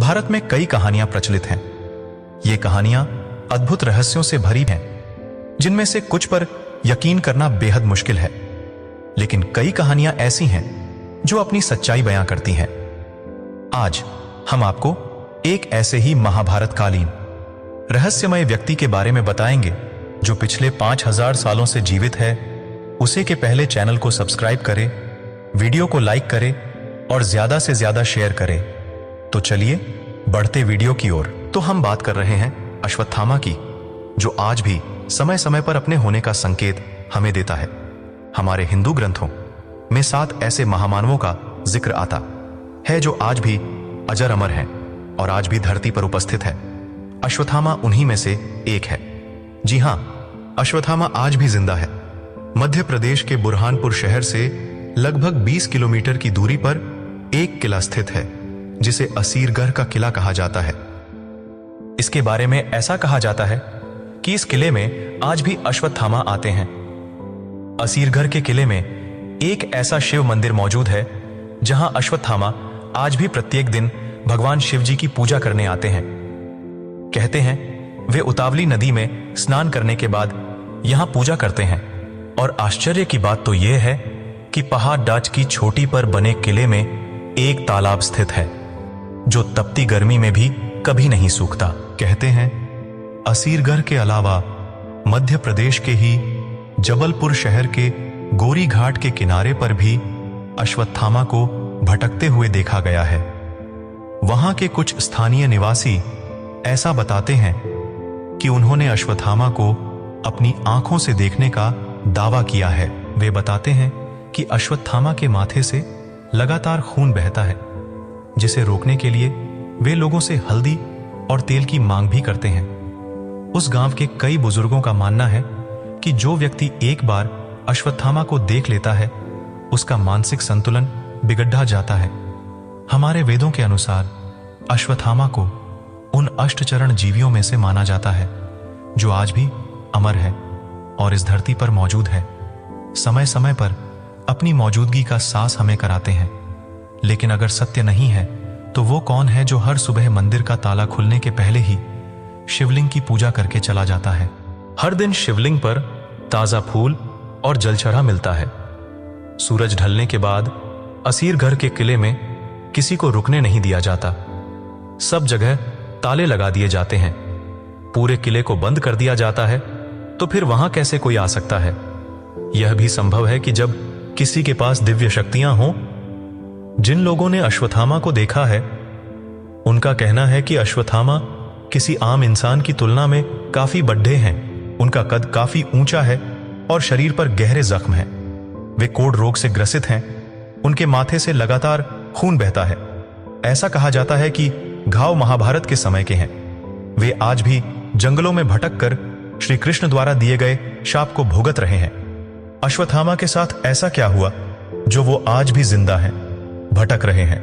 भारत में कई कहानियां प्रचलित हैं। ये कहानियां अद्भुत रहस्यों से भरी हैं, जिनमें से कुछ पर यकीन करना बेहद मुश्किल है, लेकिन कई कहानियां ऐसी हैं जो अपनी सच्चाई बयां करती हैं। आज हम आपको एक ऐसे ही महाभारत कालीन रहस्यमय व्यक्ति के बारे में बताएंगे जो पिछले 5000 सालों से जीवित है। उसे के पहले चैनल को सब्सक्राइब करें, वीडियो को लाइक करें और ज्यादा से ज्यादा शेयर करें। तो चलिए बढ़ते वीडियो की ओर। तो हम बात कर रहे हैं अश्वत्थामा की, जो आज भी समय समय पर अपने होने का संकेत हमें देता है। हमारे हिंदू ग्रंथों में 7 ऐसे महामानवों का जिक्र आता है जो आज भी अजर अमर हैं और आज भी धरती पर उपस्थित है। अश्वत्थामा उन्हीं में से एक है। जी हां, अश्वत्थामा आज भी जिंदा है। मध्य प्रदेश के बुरहानपुर शहर से लगभग 20 किलोमीटर की दूरी पर एक किला स्थित है, जिसे असीरगढ़ का किला कहा जाता है। इसके बारे में ऐसा कहा जाता है कि इस किले में आज भी अश्वत्थामा आते हैं। असीरगढ़ के किले में एक ऐसा शिव मंदिर मौजूद है जहां अश्वत्थामा आज भी प्रत्येक दिन भगवान शिव जी की पूजा करने आते हैं। कहते हैं वे उतावली नदी में स्नान करने के बाद यहां पूजा करते हैं। और आश्चर्य की बात तो यह है कि पहाड़ डाच की चोटी पर बने किले में एक तालाब स्थित है जो तपती गर्मी में भी कभी नहीं सूखता। कहते हैं असीरगढ़ के अलावा मध्य प्रदेश के ही जबलपुर शहर के गोरी घाट के किनारे पर भी अश्वत्थामा को भटकते हुए देखा गया है। वहां के कुछ स्थानीय निवासी ऐसा बताते हैं कि उन्होंने अश्वत्थामा को अपनी आंखों से देखने का दावा किया है। वे बताते हैं कि अश्वत्थामा के माथे से लगातार खून बहता है, जिसे रोकने के लिए वे लोगों से हल्दी और तेल की मांग भी करते हैं। उस गांव के कई बुजुर्गों का मानना है कि जो व्यक्ति एक बार अश्वत्थामा को देख लेता है, उसका मानसिक संतुलन बिगड़ जाता है। हमारे वेदों के अनुसार अश्वत्थामा को उन अष्टचरण जीवियों में से माना जाता है जो आज भी अमर है और इस धरती पर मौजूद है। समय समय पर अपनी मौजूदगी का साहस हमें कराते हैं, लेकिन अगर सत्य नहीं है तो वो कौन है जो हर सुबह मंदिर का ताला खुलने के पहले ही शिवलिंग की पूजा करके चला जाता है। हर दिन शिवलिंग पर ताजा फूल और जलचढ़ा मिलता है। सूरज ढलने के बाद असीरगढ़ के किले में किसी को रुकने नहीं दिया जाता। सब जगह ताले लगा दिए जाते हैं। पूरे किले को बंद कर दिया जाता है, तो फिर वहां कैसे कोई आ सकता है? यह भी संभव है कि जब किसी के पास दिव्य शक्तियां हों। जिन लोगों ने अश्वत्थामा को देखा है, उनका कहना है कि अश्वत्थामा किसी आम इंसान की तुलना में काफी बड्ढे हैं। उनका कद काफी ऊंचा है और शरीर पर गहरे जख्म हैं। वे कोढ़ रोग से ग्रसित हैं। उनके माथे से लगातार खून बहता है। ऐसा कहा जाता है कि घाव महाभारत के समय के हैं। वे आज भी जंगलों में भटक कर श्री कृष्ण द्वारा दिए गए शाप को भुगत रहे हैं। अश्वत्थामा के साथ ऐसा क्या हुआ जो वो आज भी जिंदा हैं, भटक रहे हैं?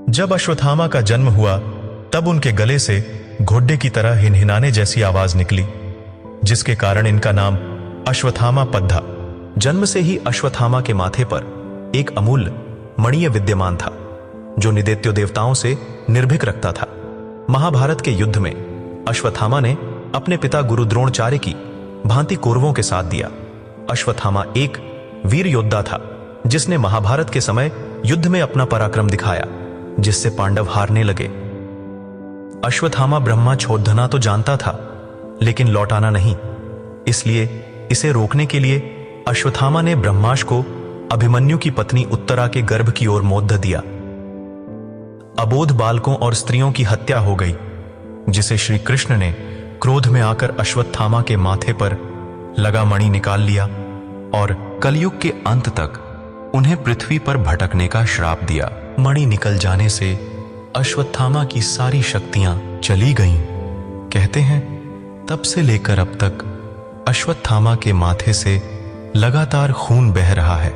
जब अश्वत्थामा का जन्म हुआ तब उनके गले से घोड़े की तरह हिनहिनाने जैसी आवाज निकली, जिसके कारण इनका नाम अश्वत्थामा पद्धा। जन्म से ही अश्वत्थामा के माथे पर एक अमूल्य मणि विद्यमान था जो निदैत्य देवताओं से निर्भीक रखता था। महाभारत के युद्ध में अश्वत्थामा ने अपने पिता गुरु द्रोणाचार्य की भांति कौरवों के साथ दिया। अश्वत्थामा एक वीर योद्धा था जिसने महाभारत के समय युद्ध में अपना पराक्रम दिखाया, जिससे पांडव हारने लगे। अश्वत्थामा ब्रह्मा छोड़ना तो जानता था, लेकिन लौटाना नहीं। इसलिए इसे रोकने के लिए अश्वत्थामा ने ब्रह्मास्त्र को अभिमन्यु की पत्नी उत्तरा के गर्भ की ओर मोड़ दिया। अबोध बालकों और स्त्रियों की हत्या हो गई, जिसे श्री कृष्ण ने क्रोध में आकर अश्वत्थामा के माथे पर लगा मणि निकाल लिया और कलयुग के अंत तक उन्हें पृथ्वी पर भटकने का श्राप दिया। मणि निकल जाने से अश्वत्थामा की सारी शक्तियां चली गईं। कहते हैं तब से लेकर अब तक अश्वत्थामा के माथे से लगातार खून बह रहा है।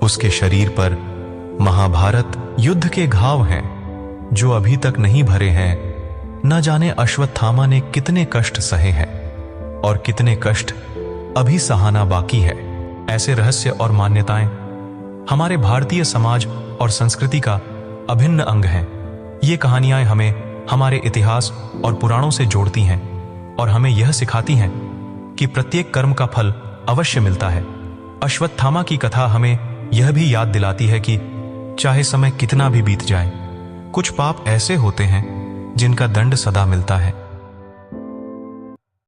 उसके शरीर पर महाभारत युद्ध के घाव हैं जो अभी तक नहीं भरे हैं। न जाने अश्वत्थामा ने कितने कष्ट सहे हैं और कितने कष्ट अभी सहाना बाकी है। ऐसे रहस्य और मान्यताएं हमारे भारतीय समाज और संस्कृति का अभिन्न अंग हैं। ये कहानियां हमें हमारे इतिहास और पुराणों से जोड़ती हैं और हमें यह सिखाती हैं कि प्रत्येक कर्म का फल अवश्य मिलता है। अश्वत्थामा की कथा हमें यह भी याद दिलाती है कि चाहे समय कितना भी बीत जाए, कुछ पाप ऐसे होते हैं जिनका दंड सदा मिलता है।